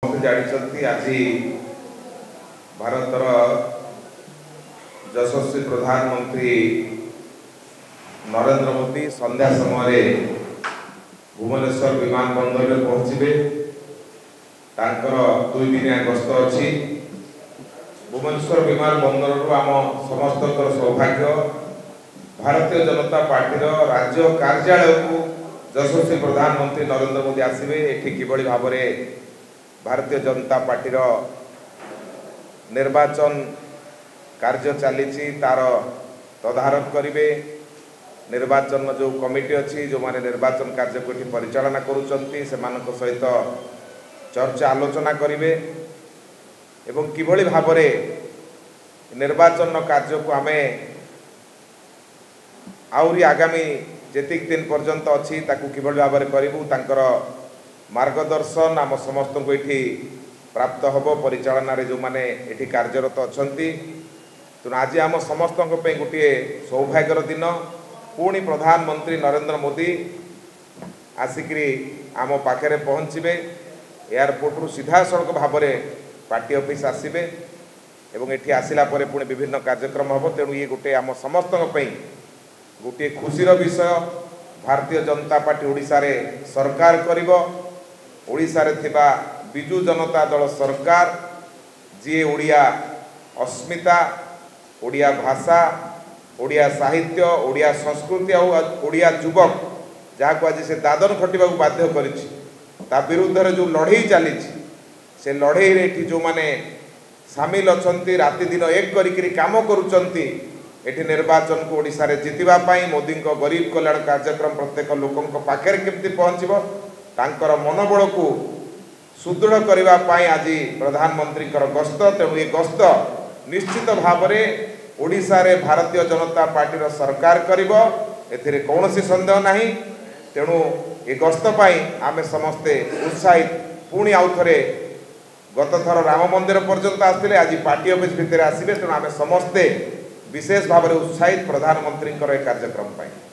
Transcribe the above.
जानते आज भारतर यशस्वी प्रधानमंत्री नरेंद्र मोदी संध्या समय भुवनेश्वर विमान बंदर में पहुँचे। दुई दिनिया गस्त अच्छी भुवनेश्वर विमान बंदर आम समस्त सौभाग्य भारतीय जनता पार्टी राज्य कार्यालय को यशस्वी प्रधानमंत्री नरेंद्र मोदी आसवे। एठी किभली भाव भारतीय जनता पार्टी निर्वाचन कार्य चली तार तदारख करेंगे। निर्वाचन जो कमिटी अच्छी जो माने निर्वाचन कार्य को परिचालना करुँच सहित चर्चा आलोचना करेंगे एवं किभली भाव निर्वाचन कार्य को आमे आउरी आगामी जेतिक दिन पर्यंत अच्छी ताकू किभली भाव करूँ तांकर मार्गदर्शन आम समस्त को ये प्राप्त हम परिचालन जो माने ये कार्यरत अच्छा तेणु आज आम समस्त गोटे सौभाग्यर दिन पुणी प्रधानमंत्री नरेंद्र मोदी आसिक आम पाखे पहुँचे। एयरपोर्ट रु सीधा सड़क भाव पार्टी ऑफिस आसबे एवं ये आसला पुणी विभिन्न कार्यक्रम हम। तेणु ये गोटे आम समस्त गोटे खुशीर विषय। भारतीय जनता पार्टी ओडिशा रे सरकार करिब। ओडिशा रे थिबा बिजु जनता दल सरकार जी ओडिया अस्मिता ओडिया भाषा ओडिया साहित्य ओडिया संस्कृति और ओडिया युवक जहाँ को आज से दादन खटिबा बाध्य करिछि ता विरुद्ध रे जो लड़ाई चली से लड़ाई रे जो माने सामिल अछंती राति दिन एक करिकरी काम करूचंती। एठी निर्वाचन को ओडिशा रे जितिबा पाई मोदी को गरीब कल्याण कार्यक्रम प्रत्येक लोकंक पाखे केमती पहुँचब तांकर मनोबल को सुदृढ़ करबा पाई आज प्रधानमंत्री गस्त। तेणु ये गस्त निश्चित भाव ओडिशा रे भारतीय जनता पार्टी सरकार करिब एथिरे कौनसी संदेह नहीं। तेणु ये गस्त पाई आमे समस्ते उत्साहित। पुणी आउ थे गत थर राम मंदिर पर्यंत आसते आज पार्टी ऑफिस भितर आसबे। तेणु आमे समस्ते विशेष भाव उत्साहित प्रधानमंत्री कार्यक्रम पाई।